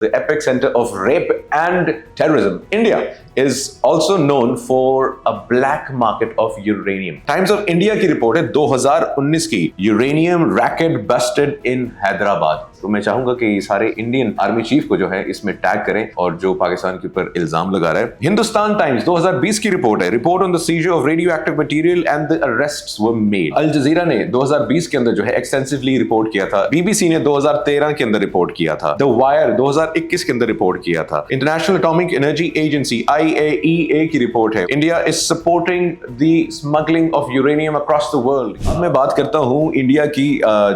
the epicenter of rape and terrorism. India is also known for a black market of uranium. Times of India की report है 2019 की, uranium racket Busted इन हैदराबाद। तो मैं चाहूंगा कि सारे इंडियन आर्मी चीफ को जो है इसमें टैग करें और जो पाकिस्तान के ऊपर इल्जाम लगा रहा है। हिंदुस्तान टाइम्स 2020 की रिपोर्ट है, report on the seizure of radioactive material and the arrests were made. Al Jazeera ने 2020 के अंदर जो है एक्सटेंसिवली रिपोर्ट किया था, बीबीसी ने 2013 के अंदर रिपोर्ट किया था, द वायर 2021 के अंदर रिपोर्ट किया था, international atomic energy agency IAEA की रिपोर्ट है, India is supporting the smuggling of uranium across the world. अब मैं बात करता हूं इंडिया की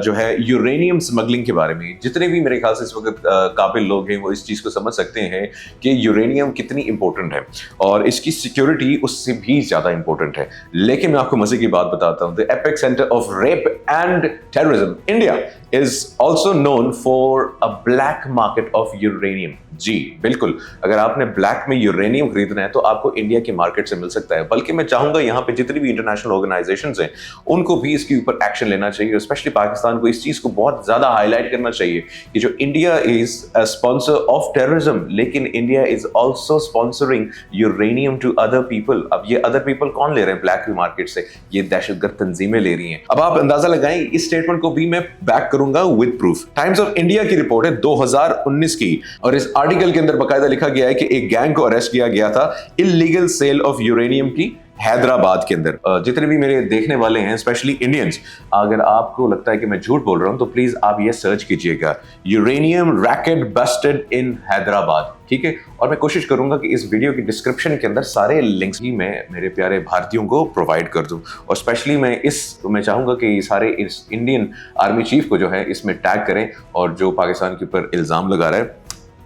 जो है यूरेनियम स्मगलिंग के बारे में। जितने भी मेरे ख्याल से इस वक्त काबिल लोग हैं वो इस चीज को समझ सकते हैं कि यूरेनियम कितनी इंपॉर्टेंट है और इसकी सिक्योरिटी उससे भी ज्यादा इंपॉर्टेंट है। लेकिन मैं आपको मजे की बात बताता हूं, the epic centre of rape and terrorism, India is also known for a black market of uranium। जी बिल्कुल, अगर आपने ब्लैक में यूरेनियम खरीदना है तो आपको इंडिया के मार्केट से मिल सकता है। बल्कि मैं चाहूंगा यहाँ पे जितनी भी इंटरनेशनल ऑर्गेनाइजेशंस हैं उनको भी इसके ऊपर एक्शन लेना चाहिए, स्पेशली पाकिस्तान को इस चीज को बहुत ज्यादा हाईलाइट करना चाहिए कि जो India is a sponsor of terrorism, लेकिन India is also sponsoring uranium to other people. अब ये अदर पीपल कौन ले रहे हैं ब्लैक मार्केट से? ये दहशतगर्द तंजीमें ले रही हैं। अब आप अंदाजा लगाएं, इस स्टेटमेंट को भी मैं बैक करूंगा with proof. Times of India की रिपोर्ट है 2019 की और इस आर्टिकल के अंदर बकायदा लिखा गया है कि एक गैंग को अरेस्ट किया गया था इल्लीगल सेल ऑफ यूरेनियम की हैदराबाद के अंदर। जितने भी मेरे देखने वाले हैं स्पेशली इंडियंस, अगर आपको लगता है कि मैं झूठ बोल रहा हूं तो प्लीज आप ये सर्च कीजिएगा, यूरेनियम रैकेट बस्टेड इन हैदराबाद, ठीक है। और मैं कोशिश करूंगा कि इस वीडियो की डिस्क्रिप्शन के अंदर सारे लिंक्स भी मैं मेरे प्यारे भारतीयों को प्रोवाइड कर दूं और स्पेशली मैं चाहूंगा कि सारे इस इंडियन आर्मी चीफ को जो है इसमें टैग करें और जो पाकिस्तान के ऊपर इल्जाम लगा रहा है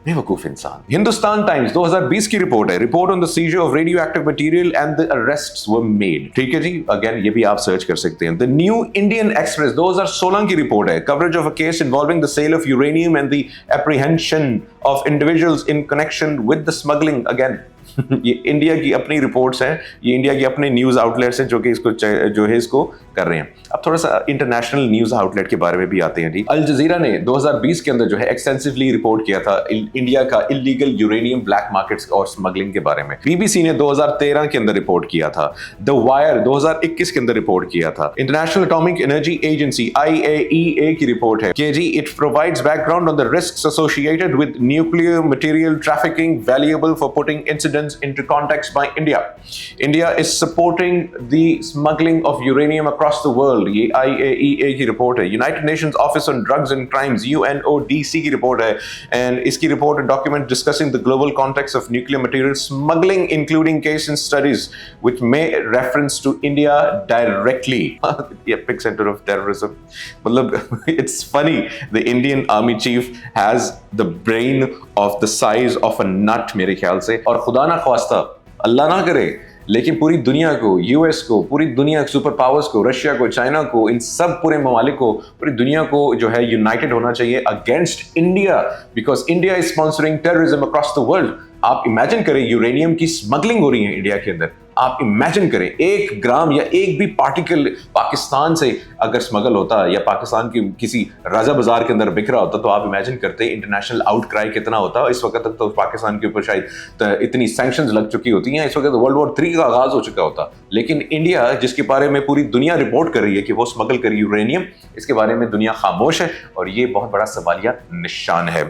बेवकूफ इंसान। हिंदुस्तान टाइम्स 2020 की रिपोर्ट है, report on the seizure of radioactive material and the arrests were made, ठीक है जी। अगेन ये भी आप सर्च कर सकते हैं। द न्यू इंडियन एक्सप्रेस 2016 की रिपोर्ट है, coverage of a case involving the sale of uranium and the apprehension of individuals in connection with the smuggling. Again ये इंडिया की अपनी रिपोर्ट्स हैं, ये इंडिया की अपने न्यूज आउटलेट्स हैं जो कि इसको जो है इसको कर रहे हैं। अब थोड़ा सा इंटरनेशनल न्यूज आउटलेट के बारे में भी आते हैं जी। अल जजीरा ने 2020 के अंदर जो है एक्सटेंसिवली रिपोर्ट किया था इंडिया का इलीगल यूरेनियम ब्लैक मार्केट्स और स्मगलिंग के बारे में। बीबीसी ने 2013 के अंदर रिपोर्ट किया था, द वायर 2021 के अंदर रिपोर्ट किया था, international atomic energy agency IAEA की रिपोर्ट है कि जी it provides background on the risks associated with nuclear material trafficking valuable for putting incidents into context by India. India is supporting the smuggling of uranium across the world. ये IAEA की report है। United Nations Office on Drugs and Crimes UNODC की report है and इसकी report document discussing the global context of nuclear material smuggling including case and studies which may reference to India directly. The epicenter of terrorism. मतलब it's funny, the Indian Army Chief has the brain of the size of a nut मेरे ख्याल से, और खुदा ना ख्वास्ता अल्लाह ना करे लेकिन पूरी दुनिया को, यूएस को, पूरी दुनिया सुपर पावर्स को, रशिया को, चाइना को, इन सब पूरे ममालिक को, पूरी दुनिया को जो है यूनाइटेड होना चाहिए against India, because India is sponsoring terrorism across the world. आप इमेजिन करें यूरेनियम की स्मगलिंग हो रही है इंडिया के अंदर। आप इमेजिन करें 1 ग्राम या एक भी पार्टिकल पाकिस्तान से अगर स्मगल होता या पाकिस्तान की किसी राजा बाजार के अंदर बिक रहा होता तो आप इमेजिन करते इंटरनेशनल आउटक्राई कितना होता। इस वक्त तक तो पाकिस्तान के ऊपर शायद इतनी सैंक्शंस लग चुकी होती हैं, इस वक्त वर्ल्ड वॉर 3 का आगाज हो चुका होता। लेकिन इंडिया जिसके बारे में पूरी दुनिया रिपोर्ट कर रही है कि वो स्मगल करी यूरेनियम, इसके बारे में दुनिया खामोश है और ये बहुत बड़ा सवालिया निशान है।